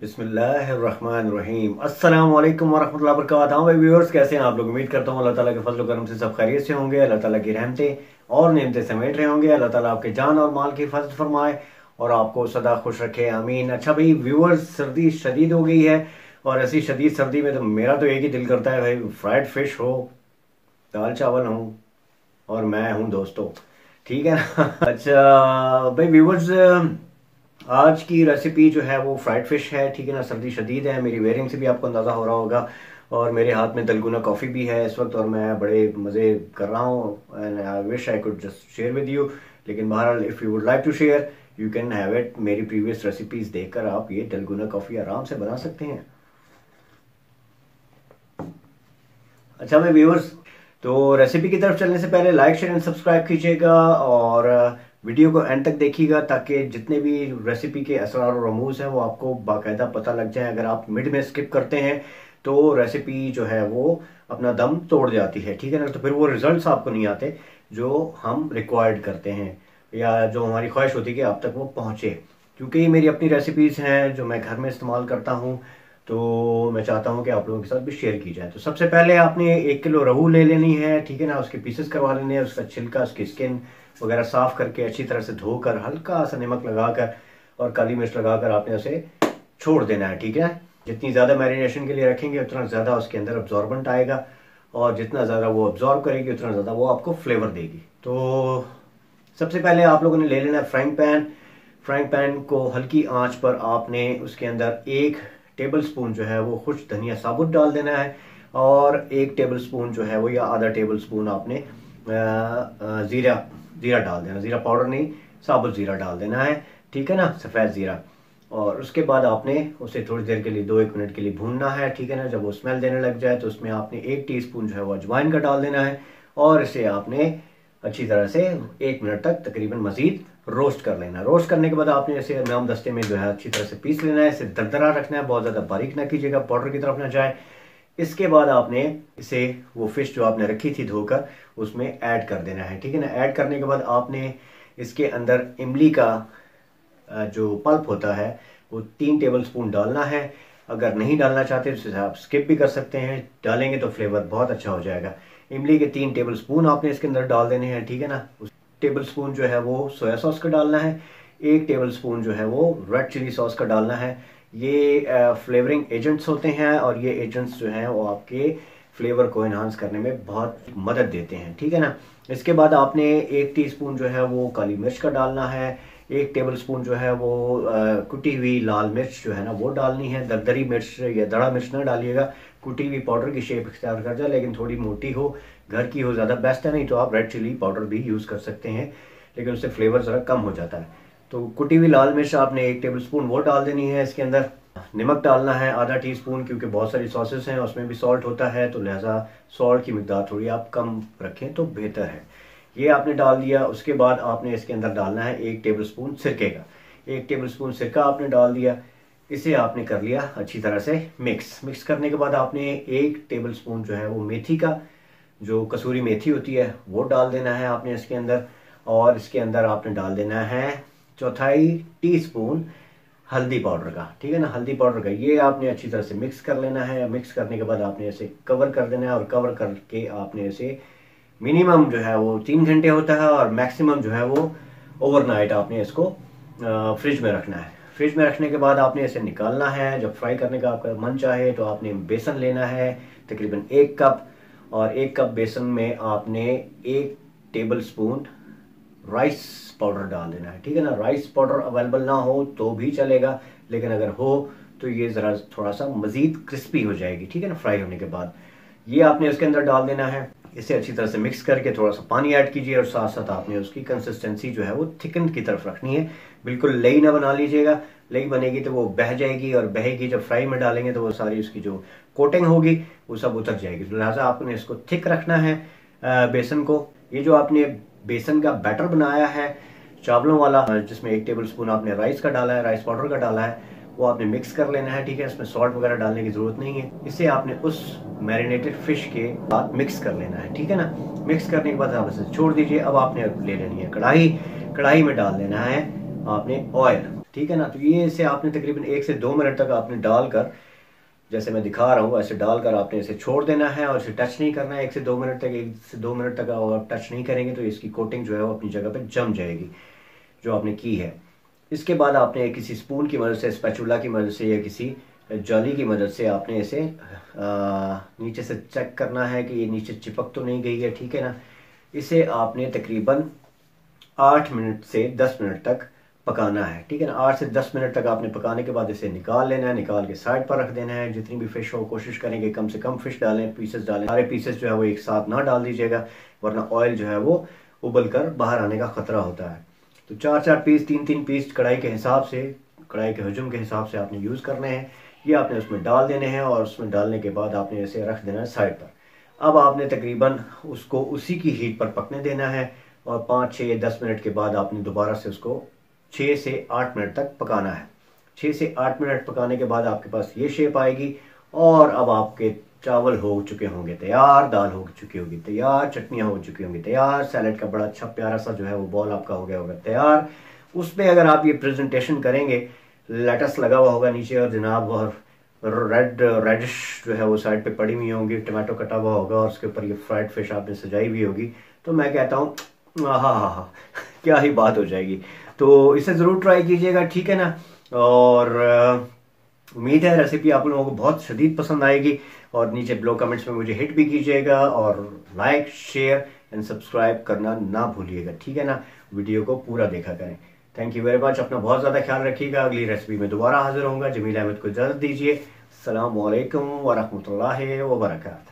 बिस्मिल्लाहिर्रहमानिर्रहीम। अस्सलाम वालेकुम वरहमतुल्लाहि वबरकातुहू। भाई व्यूअर्स, कैसे हैं आप लोग? उम्मीद करता हूँ अल्लाह ताला के फजल करम से सब खैरियत से होंगे। अल्लाह ताला की रहमतें और नेमतें समेट रहे होंगे। अल्लाह ताला आपके जान और माल की हिफाजत फरमाए और आपको सदा खुश रखे, आमीन। अच्छा भाई व्यूअर्स, सर्दी शदीद हो गई है और ऐसी शदीद सर्दी में तो मेरा तो एक ही दिल करता है भाई, फ्राइड फिश हो, दाल चावल हो और मैं हूँ दोस्तों, ठीक है ना। अच्छा भाई व्यूअर्स, आज की रेसिपी जो है वो फ्राइड फिश है, ठीक है ना। सर्दी शदीद है, मेरी वेयरिंग से भी आपको अंदाज़ा हो रहा होगा और मेरे हाथ में दलगुना कॉफ़ी भी है इस वक्त और मैं बड़े मज़े कर रहा हूँ and I wish I could just share with you. लेकिन बहरहाल if you would like to share you can have it. मेरी प्रीवियस रेसिपीज़ देखकर आप ये दलगुना कॉफ़ी आराम से बना सकते हैं। अच्छा भाई व्यूअर्स, तो रेसिपी की तरफ चलने से पहले लाइक शेयर एंड सब्सक्राइब कीजिएगा और वीडियो को एंड तक देखिएगा ताकि जितने भी रेसिपी के असरार और रमूज हैं वो आपको बाकायदा पता लग जाए। अगर आप मिड में स्किप करते हैं तो रेसिपी जो है वो अपना दम तोड़ जाती है, ठीक है ना। तो फिर वो रिजल्ट्स आपको नहीं आते जो हम रिक्वायर्ड करते हैं या जो हमारी ख्वाहिश होती है कि आप तक वो पहुँचे। क्योंकि ये मेरी अपनी रेसिपीज़ हैं जो मैं घर में इस्तेमाल करता हूँ, तो मैं चाहता हूँ कि आप लोगों के साथ भी शेयर की जाए। तो सबसे पहले आपने 1 किलो रहू ले लेनी है, ठीक है ना। उसके पीसेस करवा लेने हैं, उसका छिलका, उसकी स्किन वगैरह साफ करके अच्छी तरह से धोकर हल्का सा नमक लगाकर और काली मिर्च लगाकर आपने उसे छोड़ देना है, ठीक है। जितनी ज़्यादा मैरिनेशन के लिए रखेंगे उतना ज़्यादा उसके अंदर अब्जॉर्बेंट आएगा और जितना ज़्यादा वो अब्जॉर्ब करेगी उतना ज़्यादा वो आपको फ्लेवर देगी। तो सबसे पहले आप लोगों ने ले लेना है फ्राइंग पैन। फ्राइंग पैन को हल्की आंच पर आपने उसके अंदर 1 टेबल स्पून जो है वो खुश धनिया साबुत डाल देना है और 1 टेबल स्पून जो है वो या आधा टेबल स्पून आपने जीरा डाल देना। जीरा पाउडर नहीं, साबुत जीरा डाल देना है, ठीक है ना, सफ़ेद जीरा। और उसके बाद आपने उसे थोड़ी देर के लिए 2-1 मिनट के लिए भूनना है, ठीक है ना। जब वो स्मेल देने लग जाए तो उसमें आपने 1 टीस्पून जो है वो अजवाइन का डाल देना है और इसे आपने अच्छी तरह से 1 मिनट तक तकरीबन मज़ीद रोस्ट कर लेना। रोस्ट करने के बाद आपने इसे नाम दस्ते में जो है अच्छी तरह से पीस लेना है। इसे दरदरा रखना है, बहुत ज़्यादा बारीक ना कीजिएगा, पाउडर की तरफ ना जाए। इसके बाद आपने इसे वो फिश जो आपने रखी थी धोकर उसमें ऐड कर देना है, ठीक है ना। ऐड करने के बाद आपने इसके अंदर इमली का जो पल्प होता है वो 3 टेबल स्पून डालना है। अगर नहीं डालना चाहते तो आप स्किप भी कर सकते हैं, डालेंगे तो फ्लेवर बहुत अच्छा हो जाएगा। इमली के 3 टेबल स्पून आपने इसके अंदर डाल देने हैं, ठीक है ना। उस टेबल स्पून जो है वो सोया सॉस का डालना है। 1 टेबल स्पून जो है वो रेड चिली सॉस का डालना है। ये फ्लेवरिंग एजेंट्स होते हैं और ये एजेंट्स जो हैं वो आपके फ्लेवर को इन्हांस करने में बहुत मदद देते हैं, ठीक है ना। इसके बाद आपने 1 टीस्पून जो है वो काली मिर्च का डालना है। 1 टेबल स्पून जो है वो कुटी हुई लाल मिर्च जो है ना वो डालनी है। दरदरी मिर्च या दड़ा मिर्च ना डालिएगा, कुटी हुई पाउडर की शेप इख्तियार कर जाए, लेकिन थोड़ी मोटी हो, घर की हो, ज़्यादा बेस्ट है। नहीं तो आप रेड चिली पाउडर भी यूज़ कर सकते हैं, लेकिन उससे फ्लेवर ज़रा कम हो जाता है। तो कुटी हुई लाल मिर्च आपने 1 टेबल स्पून वो डाल देनी है। इसके अंदर नमक डालना है आधा टीस्पून, क्योंकि बहुत सारी सॉसेस हैं उसमें भी सॉल्ट होता है, तो लिहाजा सॉल्ट की मिकदार थोड़ी आप कम रखें तो बेहतर है। ये आपने डाल दिया। उसके बाद आपने इसके अंदर डालना है 1 टेबल स्पून सिरके का। 1 टेबल स्पून सिरका आपने डाल दिया। इसे आपने कर लिया अच्छी तरह से मिक्स करने के बाद आपने 1 टेबल स्पून जो है वो मेथी का, जो कसूरी मेथी होती है, वो डाल देना है आपने इसके अंदर। और इसके अंदर आपने डाल देना है 1/4 टीस्पून हल्दी पाउडर का, ठीक है ना, हल्दी पाउडर का। ये आपने अच्छी तरह से मिक्स कर लेना है। मिक्स करने के बाद आपने इसे कवर कर देना है और कवर करके आपने इसे मिनिमम जो है वो 3 घंटे होता है और मैक्सिमम जो है वो ओवरनाइट आपने इसको फ्रिज में रखना है। फ्रिज में रखने के बाद आपने इसे निकालना है। जब फ्राई करने का आपका मन चाहे तो आपने बेसन लेना है तकरीबन 1 कप, और 1 कप बेसन में आपने 1 टेबल स्पून राइस पाउडर डाल देना है, ठीक है ना। राइस पाउडर अवेलेबल ना हो तो भी चलेगा, लेकिन अगर हो तो ये ज़रा थोड़ा सा मज़ीद क्रिस्पी हो जाएगी, ठीक है ना, फ्राई होने के बाद। ये आपने इसके अंदर डाल देना है। इसे अच्छी तरह से मिक्स करके थोड़ा सा पानी ऐड कीजिए और साथ साथ आपने उसकी कंसिस्टेंसी जो है वो थिकन की तरफ रखनी है। बिल्कुल लई ना बना लीजिएगा, लई बनेगी तो वो बह जाएगी और बहेगी जब फ्राई में डालेंगे तो वो सारी उसकी जो कोटिंग होगी वो सब उतर जाएगी। तो लिहाजा आपने इसको थिक रखना है बेसन को। ये जो आपने बेसन का बैटर बनाया है चावलों वाला, जिसमें 1 टेबल स्पून आपने राइस का डाला है, राइस पाउडर का डाला है, वो आपने मिक्स कर लेना है, ठीक है। इसमें सॉल्ट वगैरह डालने की जरूरत नहीं है। इसे आपने उस मैरिनेटेड फिश के बाद मिक्स कर लेना है, ठीक है ना। मिक्स करने के बाद आप इसे छोड़ दीजिए। अब आपने ले लेनी है कढ़ाई। कढ़ाई में डाल देना है आपने ऑयल। ठीक है ना। तो ये इसे आपने तकरीबन 1 से 2 मिनट तक आपने डालकर, जैसे मैं दिखा रहा हूँ ऐसे डालकर आपने इसे छोड़ देना है और इसे टच नहीं करना है 1 से 2 मिनट तक। 1 से 2 मिनट तक आप टच नहीं करेंगे तो इसकी कोटिंग जो है वो अपनी जगह पे जम जाएगी जो आपने की है। इसके बाद आपने किसी स्पून की मदद से, स्पैचुला की मदद से या किसी जाली की मदद से आपने इसे नीचे से चेक करना है कि ये नीचे चिपक तो नहीं गई है, ठीक है ना। इसे आपने तकरीबन 8 मिनट से 10 मिनट तक पकाना है, ठीक है ना। 8 से 10 मिनट तक आपने पकाने के बाद इसे निकाल लेना है, निकाल के साइड पर रख देना है। जितनी भी फिश हो कोशिश करेंगे कम से कम फिश डालें, पीसेस डालें। सारे पीसेस जो है वो एक साथ ना डाल दीजिएगा वरना ऑयल जो है वो उबल कर बाहर आने का खतरा होता है। तो 4-4 पीस, 3-3 पीस कढ़ाई के हिसाब से, कढ़ाई के हजम के हिसाब से आपने यूज़ करने हैं। ये आपने उसमें डाल देने हैं और उसमें डालने के बाद आपने इसे रख देना है साइड पर। अब आपने तकरीबन उसको उसी की हीट पर पकने देना है और 5, 6 या 10 मिनट के बाद आपने दोबारा से उसको 6 से 8 मिनट तक पकाना है। 6 से 8 मिनट पकाने के बाद आपके पास ये शेप आएगी और अब आपके चावल हो चुके होंगे तैयार, दाल हो चुकी होगी तैयार, चटनियाँ हो चुकी होंगी तैयार, सैलेड का बड़ा अच्छा प्यारा सा जो है वो बॉल आपका हो गया होगा तैयार। उसमें अगर आप ये प्रेजेंटेशन करेंगे, लेटस लगा हुआ होगा नीचे और जनाब और रेडिश जो है वो साइड पे पड़ी हुई होंगी, टमाटो कटा हुआ होगा और उसके ऊपर ये फ्राइड फिश आपने सजाई हुई होगी, तो मैं कहता हूँ हाँ क्या ही बात हो जाएगी। तो इसे ज़रूर ट्राई कीजिएगा, ठीक है ना। और उम्मीद है रेसिपी आप लोगों को बहुत शदीद पसंद आएगी और नीचे ब्लॉग कमेंट्स में मुझे हिट भी कीजिएगा और लाइक, शेयर एंड सब्सक्राइब करना ना भूलिएगा, ठीक है ना। वीडियो को पूरा देखा करें। Thank you very much. अपना बहुत ज़्यादा ख्याल रखिएगा। अगली रेसिपी में दोबारा हाजिर होऊंगा। जमील अहमद को इजाज़त दीजिए। अस्सलाम वालेकुम व रहमतुल्लाहि व बरकातहू।